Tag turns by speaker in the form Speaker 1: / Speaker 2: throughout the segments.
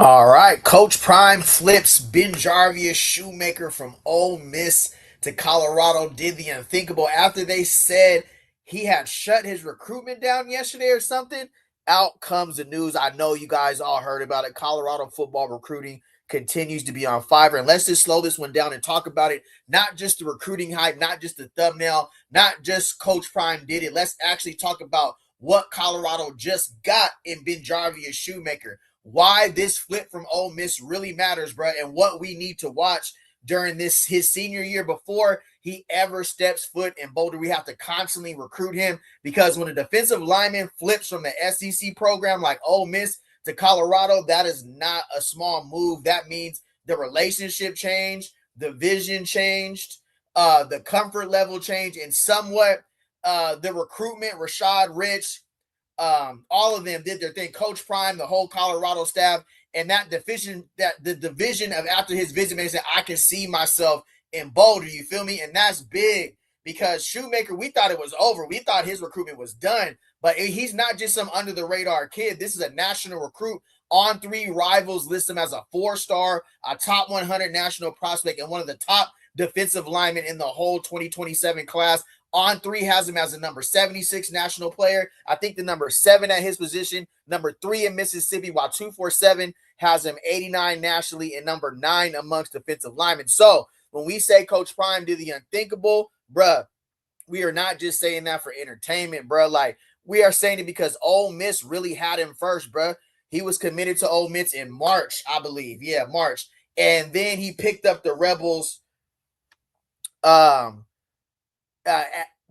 Speaker 1: All right, Coach Prime flips Ben'Jarvius Shumaker from Ole Miss to Colorado. Did the unthinkable after they said he had shut his recruitment down yesterday or something. Out comes the news. I know you guys all heard about it. Colorado football recruiting continues to be on fire. And let's just slow this one down and talk about it. Not just the recruiting hype, not just the thumbnail, not just Coach Prime did it. Let's actually talk about what Colorado just got in Ben'Jarvius Shumaker, why this flip from Ole Miss really matters, bro, and what we need to watch during this his senior year before he ever steps foot in Boulder. We have to constantly recruit him because when a defensive lineman flips from the SEC program like Ole Miss to Colorado, that is not a small move. That means the relationship changed, the vision changed, the comfort level changed, and somewhat the recruitment, Rashad Rich, all of them did their thing. Coach Prime, the whole Colorado staff, and that the division of after his visit, man, said, I can see myself in Boulder. You feel me? And that's big because Shumaker, we thought it was over. We thought his recruitment was done, but he's not just some under the radar kid. This is a national recruit. On three rivals list him as a 4-star, a top 100 national prospect, and one of the top defensive linemen in the whole 2027 class. On three has him as a number 76 national player. I think the number 7 at his position, number 3 in Mississippi, while 247 has him 89 nationally and number 9 amongst defensive linemen. So when we say Coach Prime did the unthinkable, bruh, we are not just saying that for entertainment, bruh. Like, we are saying it because Ole Miss really had him first, bruh. He was committed to Ole Miss in March, I believe. Yeah, March. And then he picked up the Rebels.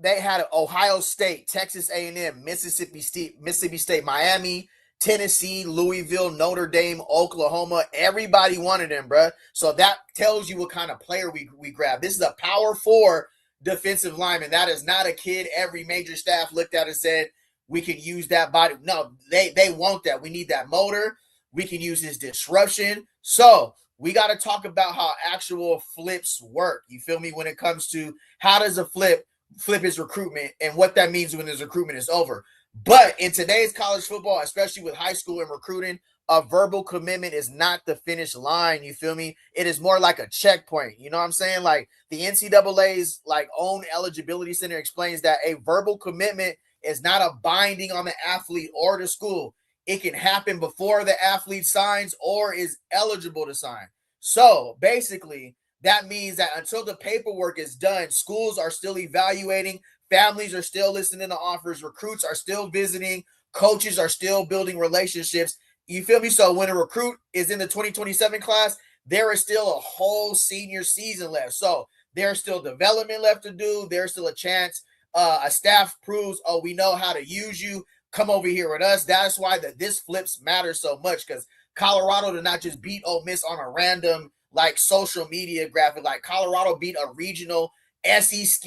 Speaker 1: They had Ohio State, Texas A&M, Mississippi State, Miami, Tennessee, Louisville, Notre Dame, Oklahoma. Everybody wanted him, bro. So that tells you what kind of player we grabbed. This is a power 4 defensive lineman. That is not a kid every major staff looked at and said, we can use that body. No, they want that. We need that motor. We can use his disruption. So we got to talk about how actual flips work. You feel me? When it comes to how does a flip his recruitment and what that means when his recruitment is over. But in today's college football, especially with high school and recruiting, a verbal commitment is not the finish line. You feel me? It is more like a checkpoint. You know what I'm saying? Like the NCAA's like own eligibility center explains that a verbal commitment is not a binding on the athlete or the school. It can happen before the athlete signs or is eligible to sign. So basically, that means that until the paperwork is done, schools are still evaluating, families are still listening to offers, recruits are still visiting, coaches are still building relationships. You feel me? So when a recruit is in the 2027 class, there is still a whole senior season left. So there's still development left to do. There's still a chance a staff proves, oh, we know how to use you. Come over here with us. That's why this flips matters so much, because Colorado did not just beat Ole Miss on a random like social media graphic. Like Colorado beat a regional SEC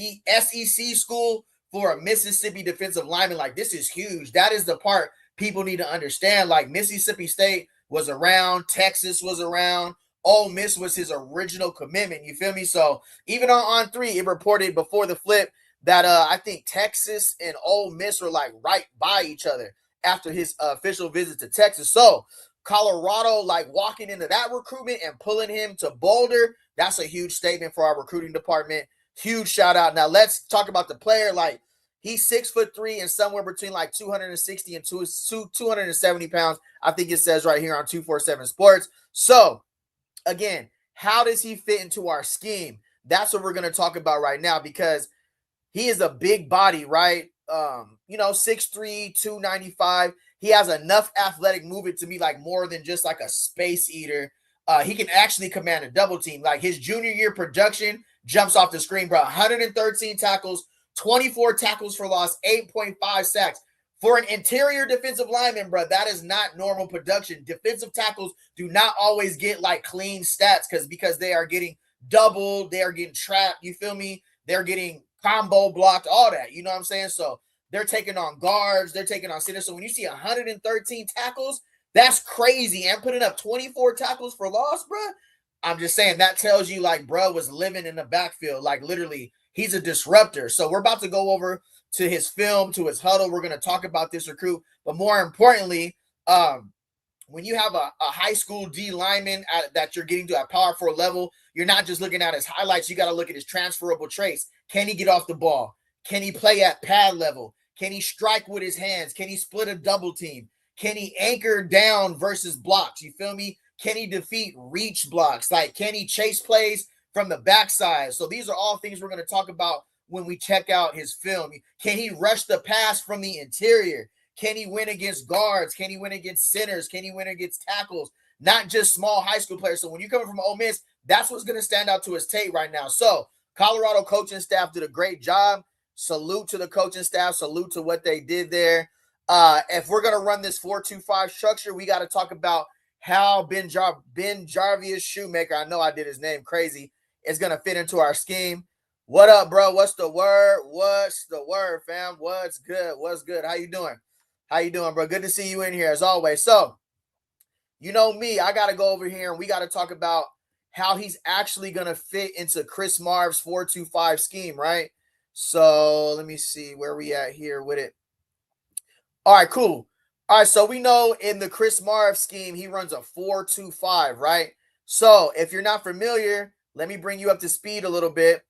Speaker 1: school for a Mississippi defensive lineman. Like, this is huge. That is the part people need to understand. Like, Mississippi State was around, Texas was around, Ole Miss was his original commitment. You feel me? So even on three, it reported before the flip that I think Texas and Ole Miss were like right by each other after his official visit to Texas. So Colorado, like walking into that recruitment and pulling him to Boulder, that's a huge statement for our recruiting department. Huge shout out. Now let's talk about the player. Like, he's 6'3" and somewhere between like 260 and 270 pounds. I think it says right here on 247 Sports. So again, how does he fit into our scheme? That's what we're going to talk about right now, because he is a big body, right? 6'3", 295. He has enough athletic movement to be like more than just like a space eater. He can actually command a double team. Like, his junior year production jumps off the screen, bro. 113 tackles, 24 tackles for loss, 8.5 sacks. For an interior defensive lineman, bro, that is not normal production. Defensive tackles do not always get like clean stats because they are getting doubled, they are getting trapped. You feel me? They're getting combo blocked, all that. You know what I'm saying? So they're taking on guards, they're taking on centers. So when you see 113 tackles, that's crazy. And putting up 24 tackles for loss, bro, I'm just saying that tells you like bro was living in the backfield. Like, literally, he's a disruptor. So we're about to go over to his film, to his huddle. We're going to talk about this recruit. But more importantly, when you have a high school D lineman that you're getting to at power 4 level, you're not just looking at his highlights. You got to look at his transferable traits. Can he get off the ball? Can he play at pad level? Can he strike with his hands? Can he split a double team? Can he anchor down versus blocks? You feel me? Can he defeat reach blocks? Like, can he chase plays from the backside? So these are all things we're going to talk about when we check out his film. Can he rush the pass from the interior? Can he win against guards? Can he win against centers? Can he win against tackles? Not just small high school players. So when you're coming from Ole Miss, that's what's going to stand out to his tape right now. So Colorado coaching staff did a great job. Salute to the coaching staff. Salute to what they did there. If we're going to run this 4-2-5 structure, we got to talk about how Ben'Jarvius Shumaker, I know I did his name crazy, is going to fit into our scheme. What up, bro? What's the word? What's the word, fam? What's good? What's good? How you doing? How you doing, bro? Good to see you in here as always. So, you know me, I got to go over here and we got to talk about how he's actually going to fit into Chris Marv's 4-2-5 scheme, right? So, let me see where we at here with it. All right, cool. All right, so we know in the Chris Marv scheme, he runs a 4-2-5, right? So, if you're not familiar, let me bring you up to speed a little bit.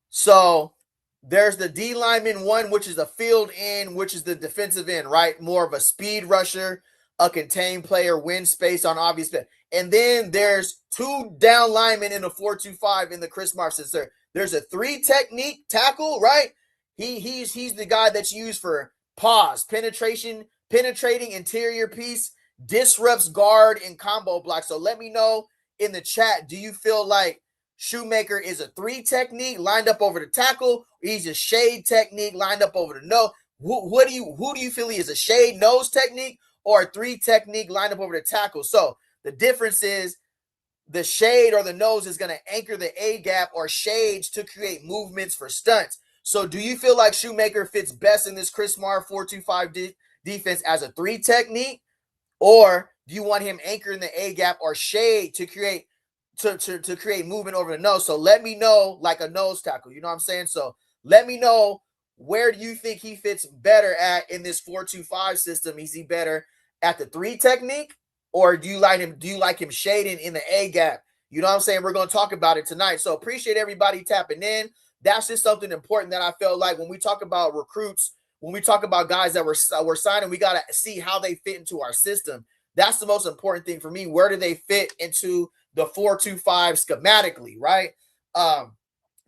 Speaker 1: So, there's the D lineman one, which is a field end, which is the defensive end, right? More of a speed rusher, a contained player, win space on obvious play. And then there's two down linemen in the 4-2-5 in the Chris Marv system. There's a 3 technique tackle, right? He's the guy that's used for pause, penetrating interior piece, disrupts guard and combo block. So let me know in the chat, do you feel like Shumaker is a 3 technique lined up over the tackle, or he's a shade technique lined up over the nose? Who do you feel he is, a shade nose technique or a 3 technique lined up over the tackle? So the difference is the shade or the nose is going to anchor the A gap or shades to create movements for stunts. So do you feel like Shumaker fits best in this Chris Marv 4-2-5 defense as a 3 technique, or do you want him anchoring the A gap or shade to create to create movement over the nose? So let me know, like a nose tackle, you know what I'm saying? So let me know, where do you think he fits better at in this 4-2-5 system? Is he better at the 3 technique, or do you like him shading in the A gap? You know what I'm saying? We're going to talk about it tonight. So appreciate everybody tapping in. That's just something important that I felt like when we talk about recruits, when we talk about guys that we're signing, we got to see how they fit into our system. That's the most important thing for me. Where do they fit into the 4-2-5 schematically, right?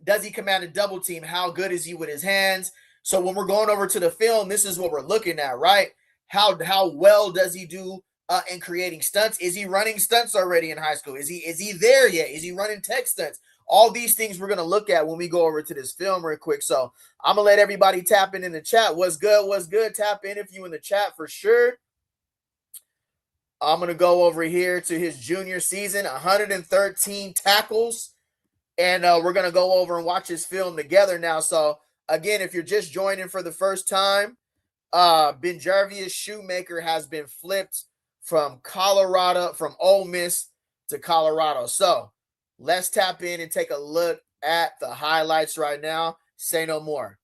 Speaker 1: Does he command a double team? How good is he with his hands? So when we're going over to the film, this is what we're looking at, right? How well does he do in creating stunts? Is he running stunts already in high school? Is he there yet? Is he running tech stunts? All these things we're going to look at when we go over to this film real quick. So I'm going to let everybody tap in the chat. What's good? What's good? Tap in if you in the chat for sure. I'm going to go over here to his junior season, 113 tackles. And we're going to go over and watch his film together now. So, again, if you're just joining for the first time, Ben'Jarvius Shumaker has been flipped from Ole Miss to Colorado. So, let's tap in and take a look at the highlights right now. Say no more.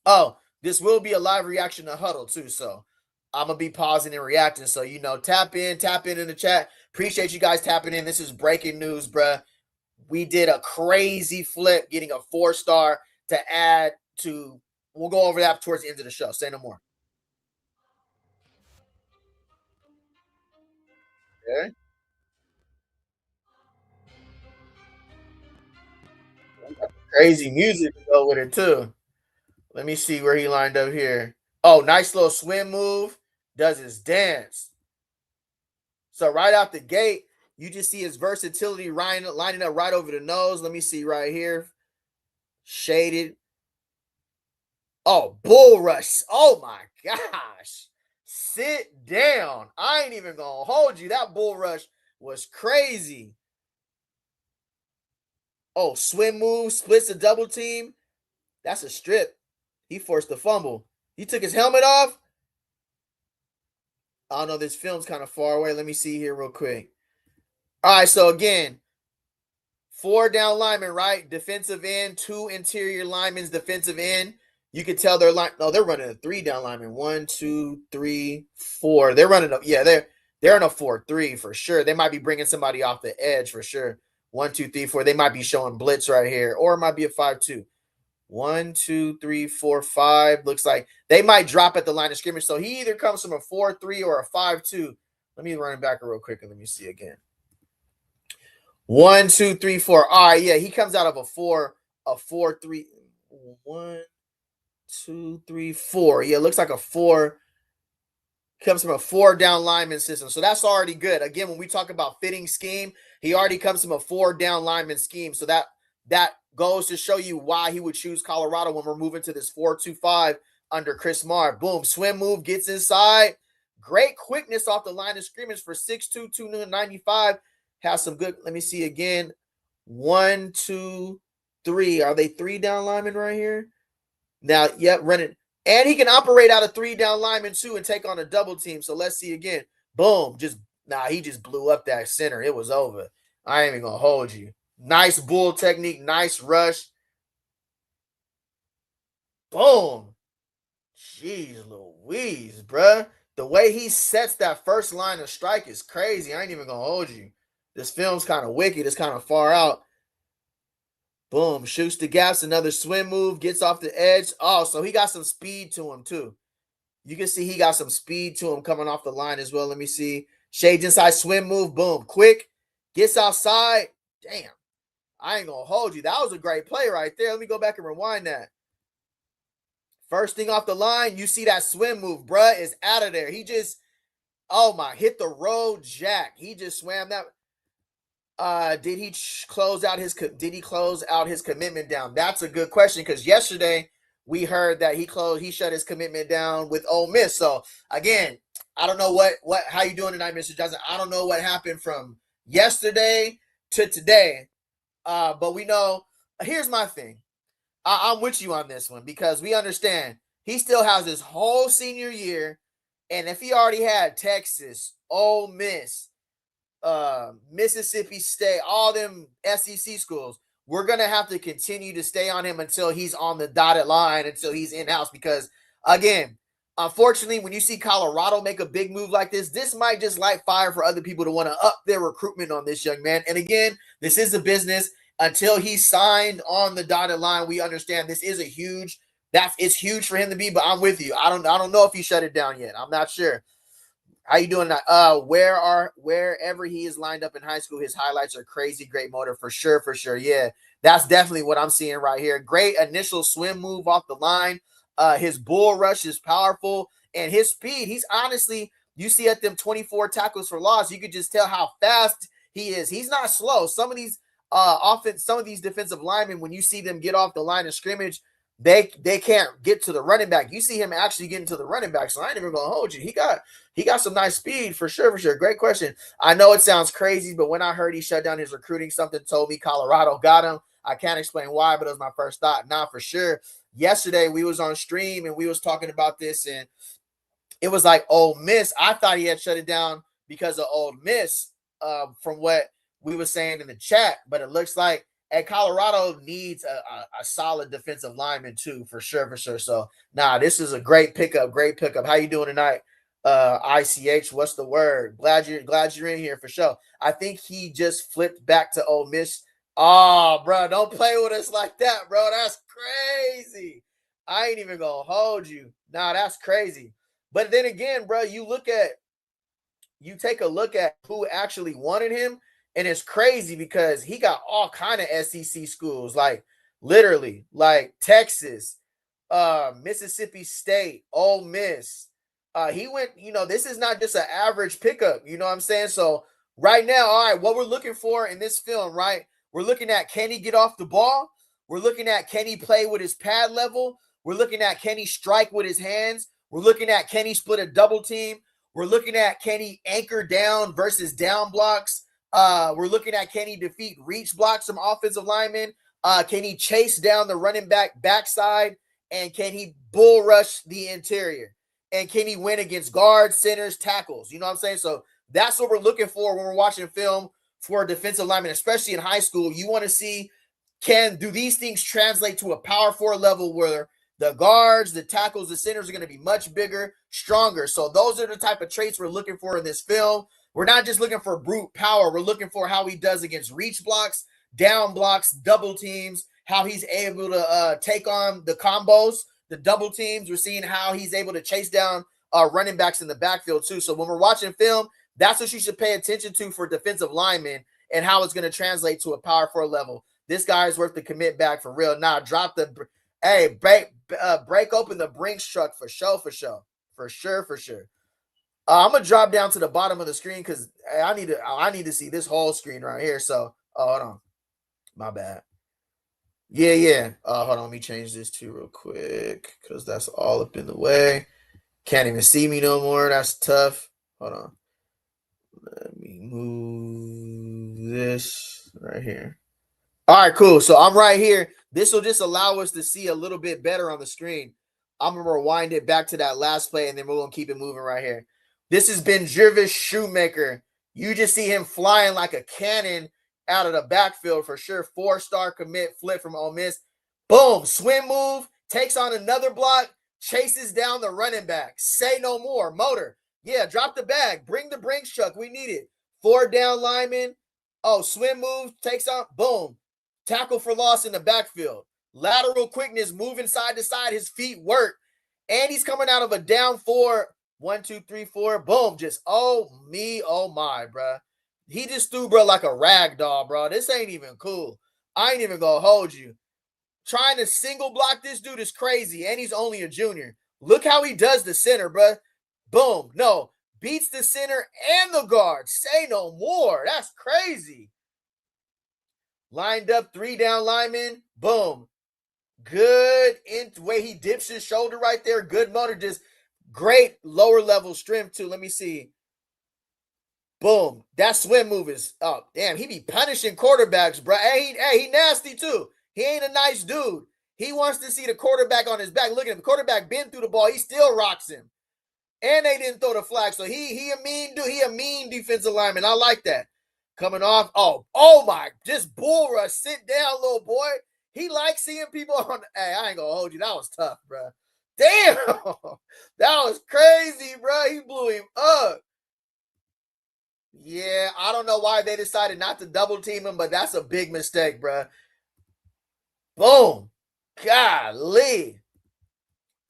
Speaker 1: Oh, this will be a live reaction to Huddle too, so I'm going to be pausing and reacting. So, tap in the chat. Appreciate you guys tapping in. This is breaking news, bruh. We did a crazy flip getting a 4-star to add to. We'll go over that towards the end of the show. Say no more. Okay. Crazy music to go with it too. Let me see where he lined up here. Oh, nice little swim move. Does his dance. So right out the gate, you just see his versatility lining up right over the nose. Let me see right here. Shaded. Oh, bull rush. Oh my gosh. Sit down. I ain't even gonna hold you. That bull rush was crazy. Oh, swim move, splits a double team. That's a strip. He forced the fumble. He took his helmet off. I don't know. This film's kind of far away. Let me see here real quick. All right, so again, 4 down linemen, right? Defensive end, 2 interior linemen, defensive end. You can tell they're they're running a 3-down lineman. 1, 2, 3, 4. They're running up. Yeah, they're in a 4-3 for sure. They might be bringing somebody off the edge for sure. 1, 2, 3, 4. They might be showing blitz right here, or it might be a 5-2. 1, 2, 3, 4, 5. Looks like they might drop at the line of scrimmage. So he either comes from a 4-3 or a 5-2. Let me run it back real quick and let me see again. 1, 2, 3, 4. All right, yeah, he comes out of a 4-3. 1, 2, 3, 4. Yeah, it looks like a 4. Comes from a 4-down lineman system. So that's already good. Again, when we talk about fitting scheme, he already comes from a 4-down lineman scheme. So that goes to show you why he would choose Colorado when we're moving to this 4-2-5 under Chris Marr. Boom, swim move, gets inside. Great quickness off the line of scrimmage for 6'2", 295. Has some good, let me see again. 1, 2, 3. Are they 3-down linemen right here? Now, yep, running. And he can operate out of 3-down linemen too and take on a double team. So let's see again. Boom. He just blew up that center. It was over. I ain't even going to hold you. Nice bull technique. Nice rush. Boom. Jeez Louise, bruh. The way he sets that first line of strike is crazy. I ain't even going to hold you. This film's kind of wicked. It's kind of far out. Boom, shoots the gaps, another swim move, gets off the edge. Oh, so he got some speed to him too. You can see he got some speed to him coming off the line as well. Let me see. Shades inside, swim move, boom, quick, gets outside. Damn, I ain't going to hold you. That was a great play right there. Let me go back and rewind that. First thing off the line, you see that swim move, bruh, is out of there. He just, oh my, hit the road jack. He just swam that. Did he close out his commitment down? That's a good question, because yesterday we heard that he shut his commitment down with Ole Miss. So again, I don't know how you doing tonight, Mr. Johnson. I don't know what happened from yesterday to today. But we know, here's my thing. I'm with you on this one, because we understand he still has his whole senior year, and if he already had Texas, Ole Miss, Mississippi State, all them SEC schools, we're going to have to continue to stay on him until he's on the dotted line, until he's in-house, because again, unfortunately, when you see Colorado make a big move like this might just light fire for other people to want to up their recruitment on this young man. And again, this is a business. Until he's signed on the dotted line, we understand this is it's huge for him to be, but I'm with you. I don't know if he shut it down yet. I'm not sure. How you doing? Wherever he is lined up in high school, his highlights are crazy. Great motor for sure. Yeah, that's definitely what I'm seeing right here. Great initial swim move off the line. His bull rush is powerful, and his speed. He's honestly, you see at them 24 tackles for loss, you could just tell how fast he is. He's not slow. Some of these defensive linemen, when you see them get off the line of scrimmage, they can't get to the running back. You see him actually getting to the running back. So I ain't even gonna hold you. He got some nice speed for sure. Great question. I know it sounds crazy, but when I heard he shut down his recruiting, something told me Colorado got him. I can't explain why, but it was my first thought. Nah, for sure. Yesterday we was on stream and we was talking about this, and it was like Ole Miss. I thought he had shut it down because of Ole Miss, from what we were saying in the chat, but it looks like Colorado needs a solid defensive lineman too, for sure. So, this is a great pickup. How you doing tonight? ICH, what's the word? Glad you're in here for sure. I think he just flipped back to Ole Miss. Oh, bro, don't play with us like that, bro. That's crazy. I ain't even gonna hold you. That's crazy. But then again, bro, you take a look at who actually wanted him. And it's crazy because he got all kind of SEC schools, like literally, like Texas, Mississippi State, Ole Miss. He went, this is not just an average pickup, you know what I'm saying? So right now, all right, what we're looking for in this film, right? We're looking at, can he get off the ball? We're looking at, can he play with his pad level? We're looking at, can he strike with his hands? We're looking at, can he split a double team? We're looking at, can he anchor down versus down blocks? We're looking at, can he defeat reach blocks from offensive linemen? Can he chase down the running back backside? And can he bull rush the interior? And can he win against guards, centers, tackles? You know what I'm saying? So that's what we're looking for when we're watching film for a defensive lineman, especially in high school. You want to see, do these things translate to a power 4 level where The guards, the tackles, the centers are going to be much bigger, stronger. So those are the type of traits we're looking for in this film. We're not just looking for brute power. We're looking for how he does against reach blocks, down blocks, double teams, how he's able to take on the combos, the double teams. We're seeing how he's able to chase down running backs in the backfield too. So when we're watching film, that's what you should pay attention to for defensive linemen and how it's going to translate to a Power 4 level. This guy is worth the commit back for real. Now, drop the – hey, break open the Brinks truck for sure. For sure. I'm going to drop down to the bottom of the screen because I need to see this whole screen right here. So, hold on. My bad. Yeah. Hold on. Let me change this too real quick because that's all up in the way. Can't even see me no more. That's tough. Hold on. Let me move this right here. All right, cool. So I'm right here. This will just allow us to see a little bit better on the screen. I'm going to rewind it back to that last play, and then we're going to keep it moving right here. This is Ben'Jarvius Shumaker. You just see him flying like a cannon out of the backfield for sure. 4-star commit flip from Ole Miss. Boom, swim move, takes on another block, chases down the running back. Say no more. Motor. Yeah, drop the bag. Bring the Brinks truck. We need it. 4 down lineman. Oh, swim move, takes on. Boom. Tackle for loss in the backfield. Lateral quickness, moving side to side. His feet work. And he's coming out of a down 4. 1, 2, 3, 4. Boom. Just, oh my, bro. He just threw, bro, like a rag doll, bro. This ain't even cool. I ain't even going to hold you. Trying to single block this dude is crazy. And he's only a junior. Look how he does the center, bro. Boom. No. Beats the center and the guard. Say no more. That's crazy. Lined up 3 down linemen. Boom. Good in way he dips his shoulder right there. Good motor. Just great lower level strength too. Let me see. Boom. That swim move is up. Oh, damn, he be punishing quarterbacks, bro. Hey, he nasty too. He ain't a nice dude. He wants to see the quarterback on his back. Look at him. The quarterback been through the ball. He still rocks him. And they didn't throw the flag. So he a mean dude. He a mean defensive lineman. I like that. Coming off. Oh my. Just bull rush. Sit down, little boy. He likes seeing people on. Hey, I ain't going to hold you. That was tough, bro. Damn. That was crazy, bro. He blew him up. Yeah, I don't know why they decided not to double team him, but that's a big mistake, bro. Boom. Golly.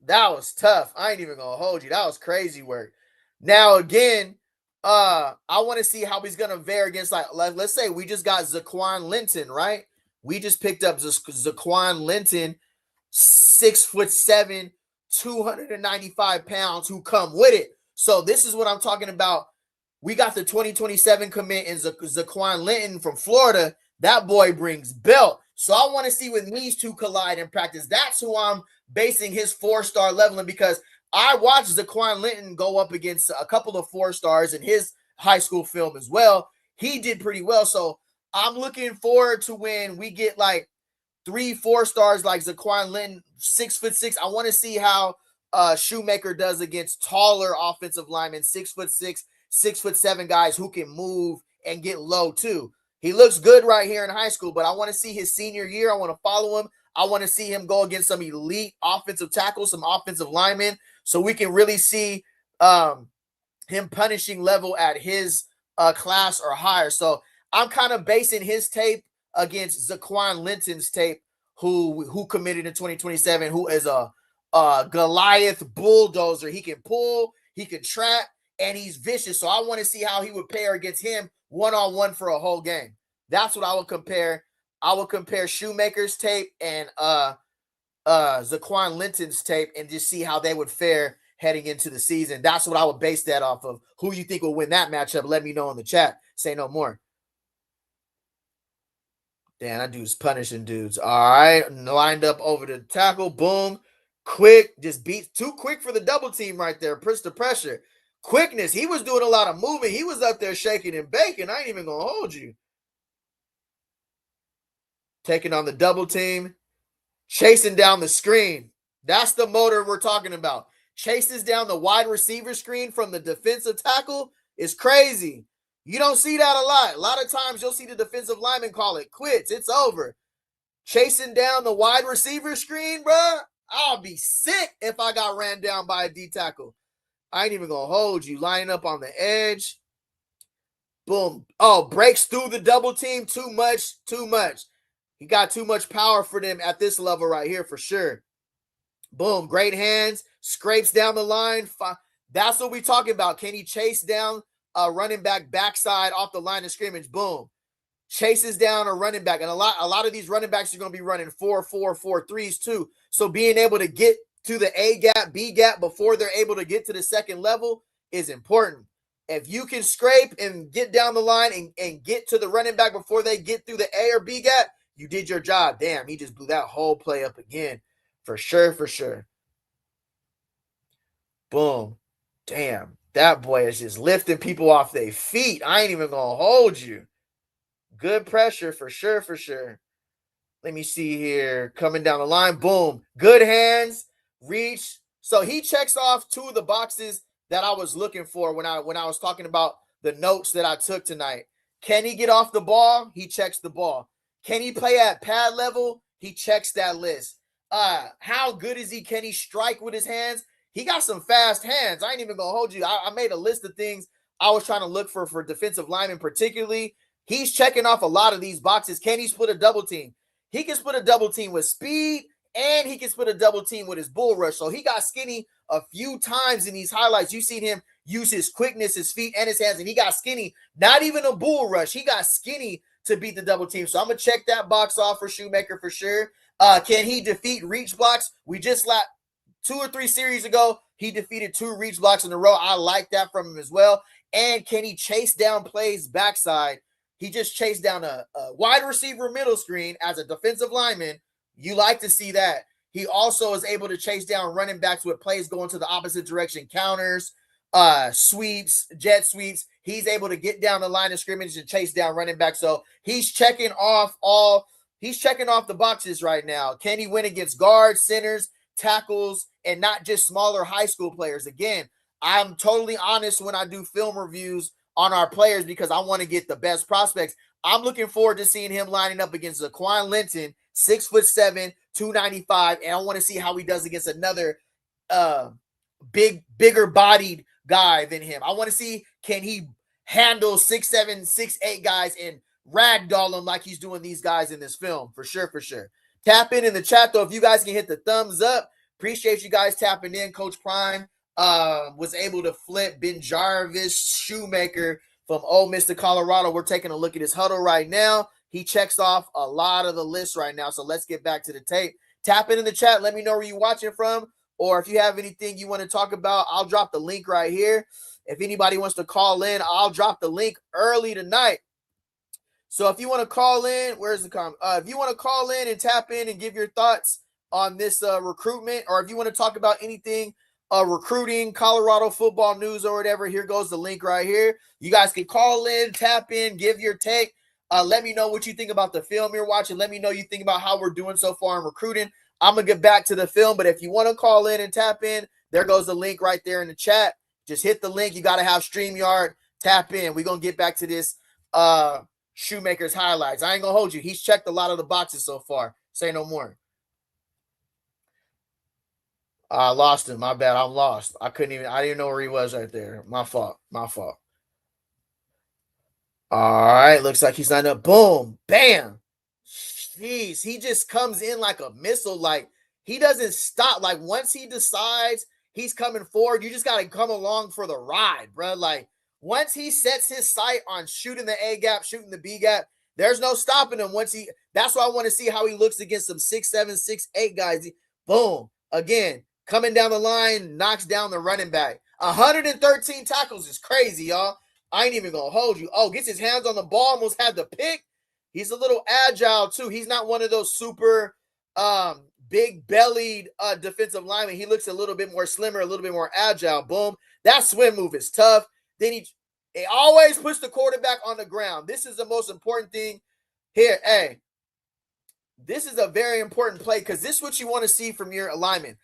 Speaker 1: That was tough. I ain't even going to hold you. That was crazy work. Now, again, I want to see how he's going to fare against, like, let's say we just got Zaquan Linton, right? We just picked up Zaquan Linton, 6'7", 295 pounds, who come with it. So this is what I'm talking about. We got the 2027 commit in Zaquan Linton from Florida. That boy brings belt. So I want to see when these two collide in practice. That's who I'm basing his 4-star leveling, because I watched Zaquan Linton go up against a couple of 4-stars in his high school film as well. He did pretty well. So I'm looking forward to when we get like 3 4-stars like Zaquan Linton, 6'6". I want to see how Shumaker does against taller offensive linemen, 6'6", 6'7" guys who can move and get low too. He looks good right here in high school, but I want to see his senior year. I want to follow him. I want to see him go against some elite offensive tackles, some offensive linemen, so we can really see him punishing level at his class or higher. So I'm kind of basing his tape against Zaquan Linton's tape, who committed in 2027, who is a Goliath bulldozer. He can pull, he can trap, and he's vicious. So I want to see how he would pair against him one-on-one for a whole game. That's what I would compare. I would compare Shumaker's tape and Zaquan Linton's tape and just see how they would fare heading into the season. That's what I would base that off of. Who you think will win that matchup? Let me know in the chat. Say no more. Damn, that dude's punishing dudes. All right, lined up over the tackle. Boom. Quick. Just beats. Too quick for the double team right there. Push the pressure. Quickness. He was doing a lot of moving. He was up there shaking and baking. I ain't even going to hold you. Taking on the double team. Chasing down the screen. That's the motor we're talking about. Chases down the wide receiver screen from the defensive tackle is crazy. You don't see that a lot. A lot of times you'll see the defensive lineman call it quits. It's over. Chasing down the wide receiver screen, bro. I'll be sick if I got ran down by a D tackle. I ain't even going to hold you. Lining up on the edge. Boom. Oh, breaks through the double team. Too much. He got too much power for them at this level right here for sure. Boom. Great hands. Scrapes down the line. That's what we talking about. Can he chase down a running back backside off the line of scrimmage? Boom. Chases down a running back. And a lot of these running backs are going to be running 4-4-4-3s too. So being able to get to the A gap, B gap before they're able to get to the second level is important. If you can scrape and get down the line and get to the running back before they get through the A or B gap, you did your job. Damn, he just blew that whole play up again. For sure. Boom. Damn, that boy is just lifting people off their feet. I ain't even going to hold you. Good pressure for sure. Let me see here. Coming down the line. Boom. Good hands. Reach. So he checks off two of the boxes that I was looking for when I was talking about the notes that I took tonight. Can he get off the ball? He checks the ball. Can he play at pad level? He checks that list. How good is he? Can he strike with his hands? He got some fast hands. I ain't even going to hold you. I made a list of things I was trying to look for defensive linemen particularly. He's checking off a lot of these boxes. Can he split a double team? He can split a double team with speed, and he can split a double team with his bull rush. So he got skinny a few times in these highlights. You've seen him use his quickness, his feet, and his hands, and he got skinny. Not even a bull rush. He got skinny to beat the double team. So I'm going to check that box off for Shumaker for sure. Can he defeat reach blocks? We just 2 or 3 series ago, he defeated 2 reach blocks in a row. I like that from him as well. And can he chase down plays backside? He just chased down a wide receiver middle screen as a defensive lineman. You like to see that. He also is able to chase down running backs with plays going to the opposite direction, counters, sweeps, jet sweeps. He's able to get down the line of scrimmage and chase down running back. So he's checking off the boxes right now. Can he win against guards, centers, tackles, and not just smaller high school players? Again, I'm totally honest when I do film reviews on our players because I want to get the best prospects. I'm looking forward to seeing him lining up against Zaquan Linton, 6'7", 295, and I want to see how he does against another bigger bodied guy than him. I want to see, can he handle 6'7", 6'8" guys and ragdoll them like he's doing these guys in this film, for sure. Tap in the chat, though, if you guys can hit the thumbs up. Appreciate you guys tapping in. Coach Prime was able to flip Ben'Jarvius Shumaker from Ole Miss to Colorado. We're taking a look at his huddle right now. He checks off a lot of the list right now, so let's get back to the tape. Tap in the chat. Let me know where you're watching from, or if you have anything you want to talk about, I'll drop the link right here. If anybody wants to call in, I'll drop the link early tonight. So if you want to call in, where's the comment? If you want to call in and tap in and give your thoughts on this recruitment, or if you want to talk about anything recruiting, Colorado football news or whatever, here goes the link right here. You guys can call in, tap in, give your take. Let me know what you think about the film you're watching. Let me know you think about how we're doing so far in recruiting. I'm going to get back to the film, but if you want to call in and tap in, there goes the link right there in the chat. Just hit the link. You got to have StreamYard. Tap in. We're going to get back to this Shumaker's highlights. I ain't going to hold you. He's checked a lot of the boxes so far. Say no more. I lost him. My bad. I'm lost. I didn't know where he was right there. My fault. All right. Looks like he's lined up. Boom. Bam. Jeez. He just comes in like a missile. Like, he doesn't stop. Like, once he decides he's coming forward, you just got to come along for the ride, bro. Like, once he sets his sight on shooting the A gap, shooting the B gap, there's no stopping him. That's why I want to see how he looks against some 6'7", 6'8" guys. Boom. Again, coming down the line, knocks down the running back. 113 tackles is crazy, y'all. I ain't even going to hold you. Oh, gets his hands on the ball, almost had the pick. He's a little agile, too. He's not one of those super big-bellied defensive linemen. He looks a little bit more slimmer, a little bit more agile. Boom. That swim move is tough. Then he always puts the quarterback on the ground. This is the most important thing here. Hey, this is a very important play because this is what you want to see from your alignment.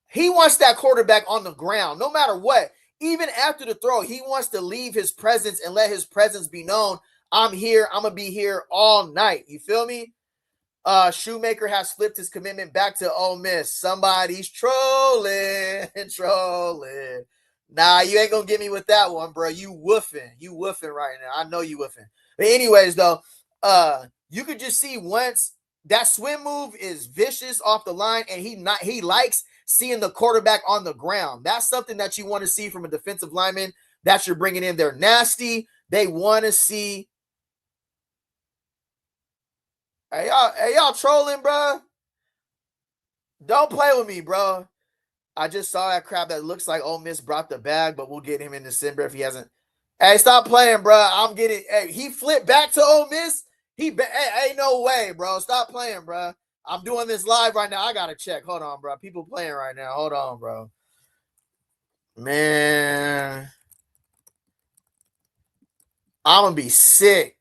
Speaker 1: He wants that quarterback on the ground no matter what. Even after the throw, he wants to leave his presence and let his presence be known. I'm here. I'm going to be here all night. You feel me? Shumaker has flipped his commitment back to Ole Miss. Somebody's trolling. Trolling. Nah, you ain't gonna get me with that one, bro. You woofing. You woofing right now. I know you woofing. But anyways, though, you could just see once that swim move is vicious off the line, and he likes seeing the quarterback on the ground. That's something that you want to see from a defensive lineman that you're bringing in. They're nasty. They want to see. Hey y'all trolling, bro. Don't play with me, bro. I just saw that crap that looks like Ole Miss brought the bag, but we'll get him in December if he hasn't. Hey, stop playing, bro. I'm getting. Hey, he flipped back to Ole Miss. Hey, ain't no way, bro. Stop playing, bro. I'm doing this live right now. I gotta check. Hold on, bro. People playing right now. Hold on, bro. Man, I'm gonna be sick.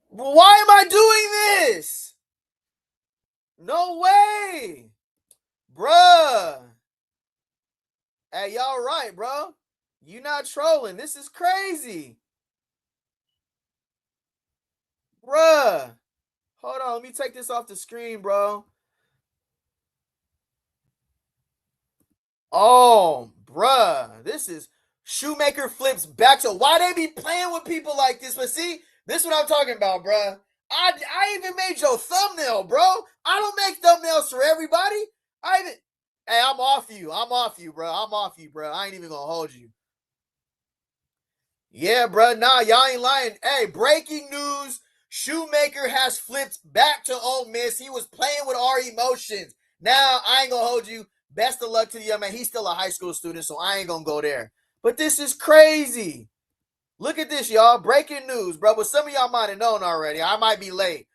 Speaker 1: Why am I doing this? No way, bruh. Hey, y'all right, bro. You not trolling. This is crazy. Bruh. Hold on. Let me take this off the screen, bro. Oh, bruh. This is Shumaker flips back to why they be playing with people like this. But see, this is what I'm talking about, bruh. I even made your thumbnail, bro. I don't make thumbnails for everybody. Hey, I'm off you. I'm off you, bro. I'm off you, bro. I ain't even gonna hold you. Yeah, bro. Nah, y'all ain't lying. Hey, breaking news. Shumaker has flipped back to Ole Miss. He was playing with our emotions. Now, I ain't gonna hold you. Best of luck to the young man. He's still a high school student, so I ain't gonna go there. But this is crazy. Look at this, y'all. Breaking news, bro. But some of y'all might have known already. I might be late.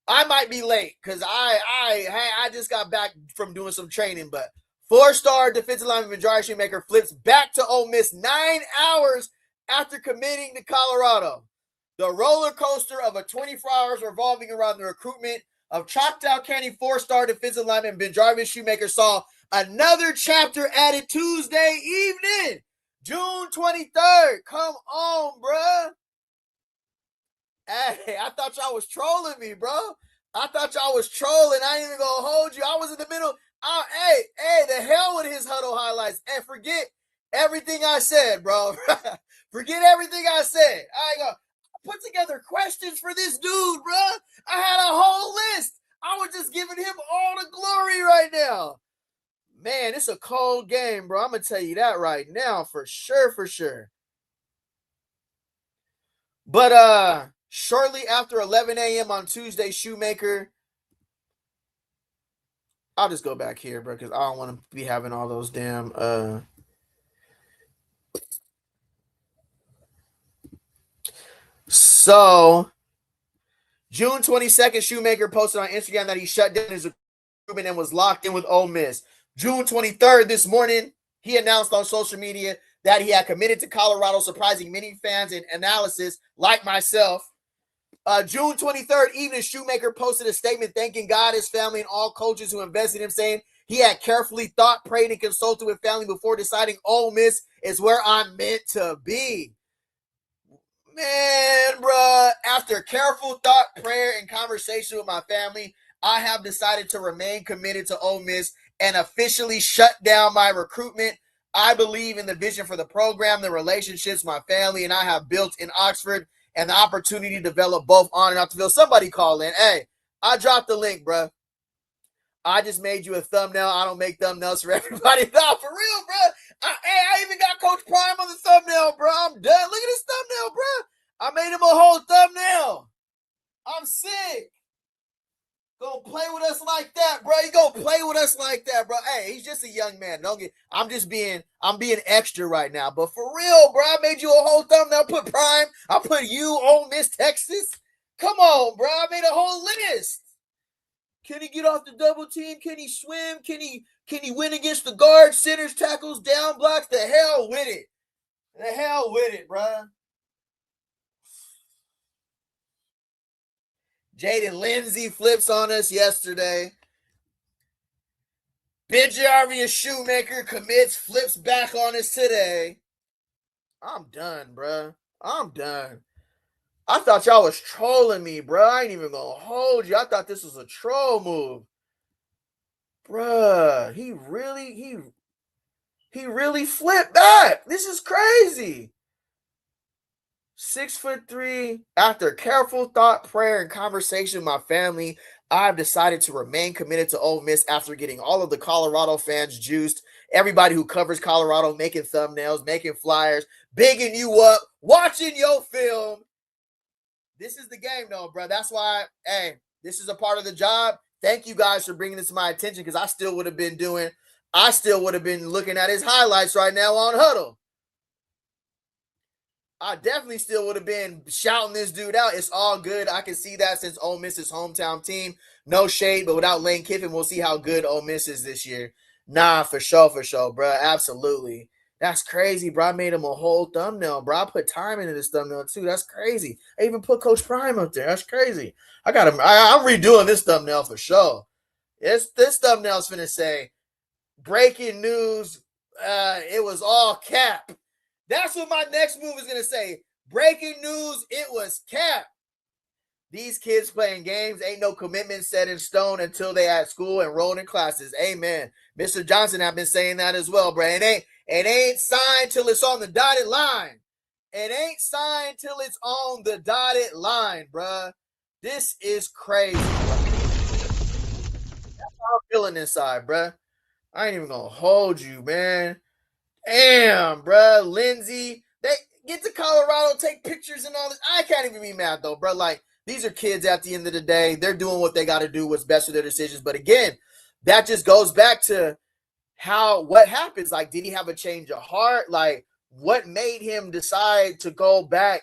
Speaker 1: Because I just got back from doing some training. But 4-star defensive lineman Ben'Jarvius Shumaker flips back to Ole Miss 9 hours after committing to Colorado. The roller coaster of a 24 hours revolving around the recruitment of Choctaw County 4-star defensive lineman Ben'Jarvius Shumaker saw another chapter added Tuesday evening, June 23rd. Come on, bruh. Hey, I thought y'all was trolling me, bro. I thought y'all was trolling. I ain't even gonna hold you. I was in the middle. Hey, the hell with his huddle highlights. And forget everything I said, bro. Forget everything I said. I put together questions for this dude, bro. I had a whole list. I was just giving him all the glory right now. Man, it's a cold game, bro. I'm gonna tell you that right now, for sure, for sure. But shortly after 11 a.m. on Tuesday, Shumaker. I'll just go back here, bro, because I don't want to be having all those damn. So, June 22nd, Shumaker posted on Instagram that he shut down his recruitment and was locked in with Ole Miss. June 23rd, this morning, he announced on social media that he had committed to Colorado, surprising many fans and analysis like myself. June 23rd evening, Shumaker posted a statement thanking God, his family, and all coaches who invested in him, saying he had carefully thought, prayed, and consulted with family before deciding Ole Miss is where I'm meant to be. Man, bruh, after careful thought, prayer, and conversation with my family, I have decided to remain committed to Ole Miss and officially shut down my recruitment. I believe in the vision for the program, the relationships my family and I have built in Oxford, and the opportunity to develop both on and off the field. Somebody call in. Hey, I dropped the link, bro. I just made you a thumbnail. I don't make thumbnails for everybody. No, for real, bro. I even got Coach Prime on the thumbnail, bro. I'm done. Look at this thumbnail, bro. I made him a whole thumbnail. I'm sick. Gonna play with us like that, bro. You gonna play with us like that, bro. Hey, he's just a young man. I'm being extra right now. But for real, bro, I made you a whole thumbnail. I put Prime. I put you, Ole Miss, Texas. Come on, bro. I made a whole list. Can he get off the double team? Can he swim? Can he win against the guards, centers, tackles, down blocks? The hell with it. The hell with it, bro. Jaden Lindsay flips on us yesterday. Ben'Jarvius Shumaker commits, flips back on us today. I'm done, bro. I'm done. I thought y'all was trolling me, bro. I ain't even gonna hold you. I thought this was a troll move. Bruh, he really flipped back. This is crazy. 6'3". After careful thought, prayer, and conversation with my family, I've decided to remain committed to Ole Miss after getting all of the Colorado fans juiced. Everybody who covers Colorado making thumbnails, making flyers, bigging you up, watching your film. This is the game, though, bro. That's why, hey, this is a part of the job. Thank you guys for bringing this to my attention because I still would have been looking at his highlights right now on Huddle. I definitely still would have been shouting this dude out. It's all good. I can see that since Ole Miss's hometown team. No shade, but without Lane Kiffin, we'll see how good Ole Miss is this year. Nah, for sure, bro. Absolutely. That's crazy, bro. I made him a whole thumbnail, bro. I put time into this thumbnail, too. That's crazy. I even put Coach Prime up there. That's crazy. I'm redoing this thumbnail for sure. This thumbnail's finna say, breaking news, it was all cap. That's what my next move is going to say. Breaking news, it was cap. These kids playing games, ain't no commitment set in stone until they at school enrolled in classes. Amen. Mr. Johnson have been saying that as well, bro. It ain't signed till it's on the dotted line. It ain't signed till it's on the dotted line, bro. This is crazy, bro. That's how I'm feeling inside, bro. I ain't even going to hold you, man. Damn, bro. Lindsay, they get to Colorado, take pictures and all this. I can't even be mad, though, bro. Like, these are kids at the end of the day. They're doing what they got to do, what's best for their decisions. But again, that just goes back to what happens. Like, did he have a change of heart? Like, what made him decide to go back?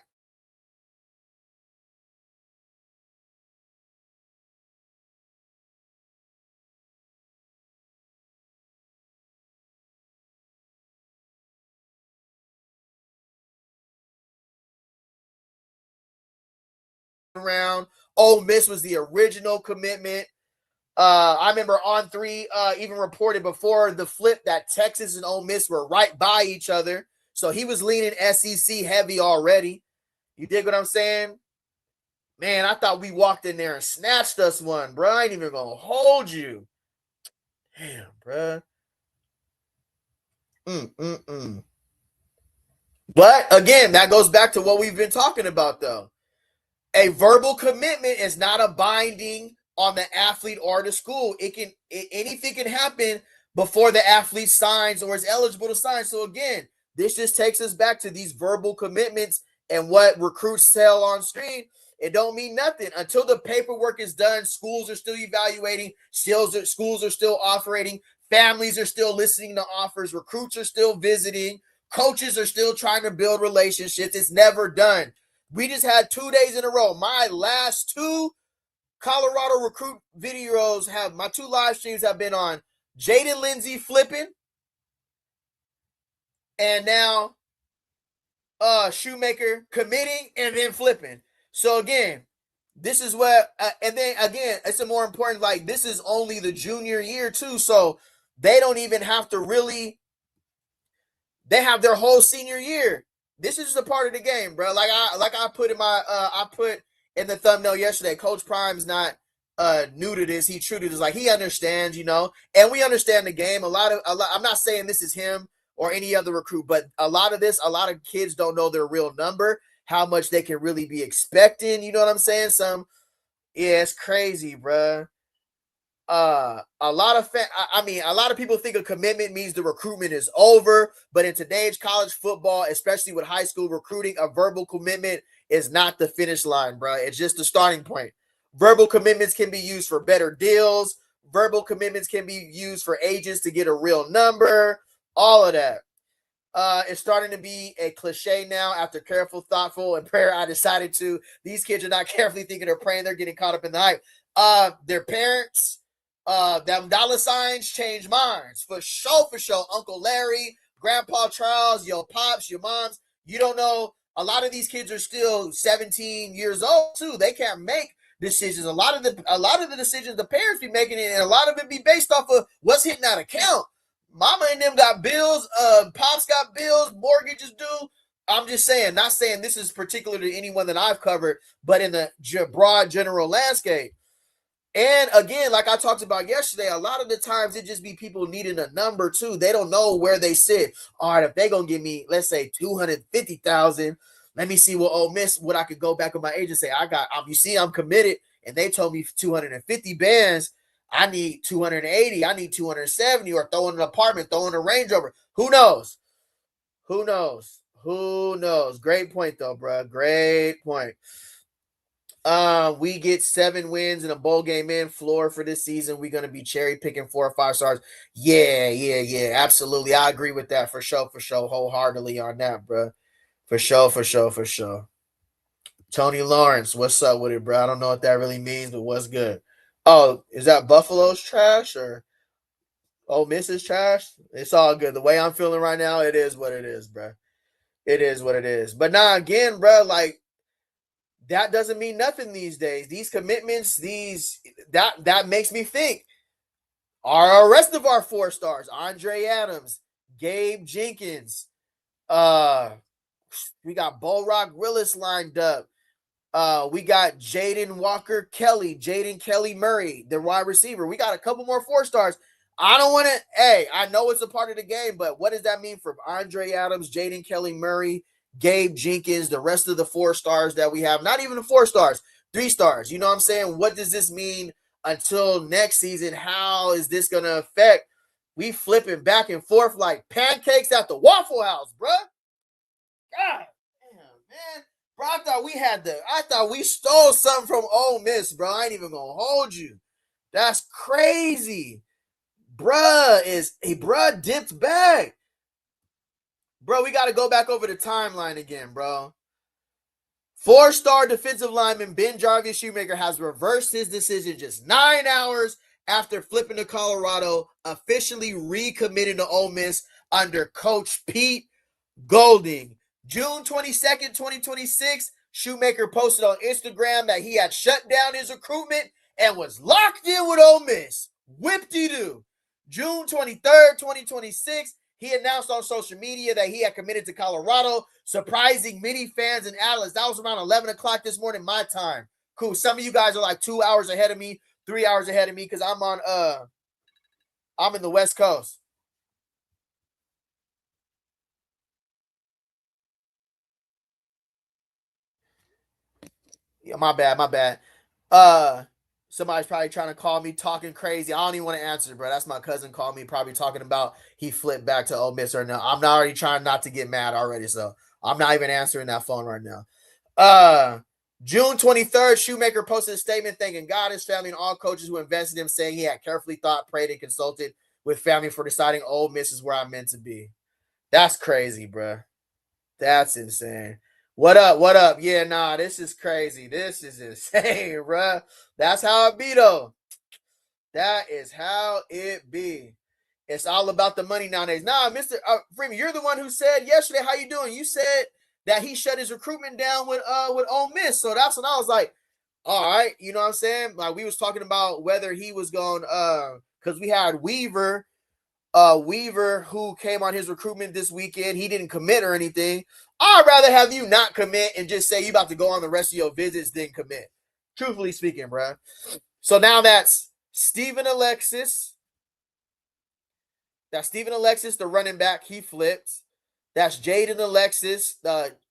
Speaker 1: Around Ole Miss was the original commitment. I remember On3 even reported before the flip that Texas and Ole Miss were right by each other. So he was leaning SEC heavy already. You dig what I'm saying? Man, I thought we walked in there and snatched us one, bro. I ain't even going to hold you. Damn, bro. But again, that goes back to what we've been talking about, though. A verbal commitment is not a binding on the athlete or the school. Anything can happen before the athlete signs or is eligible to sign. So again, this just takes us back to these verbal commitments and what recruits tell on screen. It don't mean nothing until the paperwork is done. Schools are still evaluating. Schools are still operating. Families are still listening to offers. Recruits are still visiting. Coaches are still trying to build relationships. It's never done. We just had 2 days in a row. My last two Colorado recruit videos my two live streams have been on Jaden Lindsay flipping and now Shumaker committing and then flipping. So again, this is what, and then again, it's a more important, like, this is only the junior year too. So they don't even have to really, they have their whole senior year. This is just a part of the game, bro. Like I put in I put in the thumbnail yesterday. Coach Prime's not new to this. He true to this. Like, he understands, and we understand the game. I'm not saying this is him or any other recruit, but a lot of kids don't know their real number, how much they can really be expecting. You know what I'm saying? Yeah, it's crazy, bro. A lot of people think a commitment means the recruitment is over, but in today's college football, especially with high school recruiting, a verbal commitment is not the finish line, bro. It's just the starting point. Verbal commitments can be used for better deals. Verbal commitments can be used for agents to get a real number. All of that. It's starting to be a cliche now. After careful, thoughtful, and prayer, I decided to. These kids are not carefully thinking or praying. They're getting caught up in the hype. Their parents, them dollar signs change minds. For sure. Uncle Larry, Grandpa Charles, your pops, your moms. You don't know. A lot of these kids are still 17 years old too. They can't make decisions. A lot of the decisions the parents be making, and a lot of it be based off of what's hitting that account. Mama and them got bills. Pops got bills. Mortgages due. I'm just saying, not saying this is particular to anyone that I've covered, but in the broad general landscape. And again, like I talked about yesterday, a lot of the times it just be people needing a number too. They don't know where they sit. All right, if they gonna give me, let's say 250,000, let me see what Ole Miss, what I could go back with my agent say. You see, I'm committed, and they told me 250 bands. I need 280. I need 270, or throw in an apartment, throw in a Range Rover. Who knows? Who knows? Who knows? Great point though, bro. Great point. We get 7 wins and a bowl game in floor for this season. We're gonna be cherry picking 4 or 5 stars. Yeah. Absolutely. I agree with that for sure, wholeheartedly on that, bro. For sure. Tony Lawrence, what's up with it, bro? I don't know what that really means, but what's good? Oh, is that Buffalo's trash or Ole Miss is trash? It's all good. The way I'm feeling right now, it is what it is, bro. It is what it is. But now again, bro, like that doesn't mean nothing these days. These commitments, that makes me think. Are the rest of our 4 stars, Andre Adams, Gabe Jenkins, we got Bo Rock Willis lined up. We got Jaden Kelly Murray, the wide receiver. We got a couple more 4 stars. I don't want to. Hey, I know it's a part of the game, but what does that mean for Andre Adams, Jaden Kelly Murray, Gabe Jenkins, the rest of the 4 stars that we have? Not even the 4 stars, 3 stars. You know what I'm saying? What does this mean until next season? How is this going to affect? We flipping back and forth like pancakes at the Waffle House, bro. God damn, man. Bro, I thought we stole something from Ole Miss, bro. I ain't even gonna hold you. That's crazy. Bruh dipped back. Bro, we got to go back over the timeline again, bro. 4-star defensive lineman Ben'Jarvius Shumaker has reversed his decision just 9 hours after flipping to Colorado, officially recommitting to Ole Miss under Coach Pete Golding. June 22nd, 2026, Shumaker posted on Instagram that he had shut down his recruitment and was locked in with Ole Miss. Whip-de-doo. June 23rd, 2026, he announced on social media that he had committed to Colorado, surprising many fans and analysts. That was around 11 o'clock this morning, my time. Cool. Some of you guys are like 2 hours ahead of me, 3 hours ahead of me, because I'm in the West Coast. Yeah, my bad. Somebody's probably trying to call me talking crazy. I don't even want to answer, bro. That's my cousin called me, probably talking about he flipped back to Ole Miss right now. I'm not already trying not to get mad already, so I'm not even answering that phone right now. June 23rd, Shumaker posted a statement thanking God, his family, and all coaches who invested in him, saying he had carefully thought, prayed, and consulted with family for deciding Ole Miss is where I'm meant to be. That's crazy, bro. That's insane. What up? Yeah, nah, this is crazy. This is insane, bro. That's how it be, though. That is how it be. It's all about the money nowadays. Nah, Mr. Freeman, you're the one who said yesterday, how you doing? You said that he shut his recruitment down with Ole Miss. So that's when I was like, all right, you know what I'm saying? Like, we was talking about whether he was going, because we had Weaver, who came on his recruitment this weekend. He didn't commit or anything. I'd rather have you not commit and just say you about to go on the rest of your visits than commit. Truthfully speaking, bro. So now that's Stephen Alexis. That's Stephen Alexis, the running back. He flipped. That's Jaden Alexis.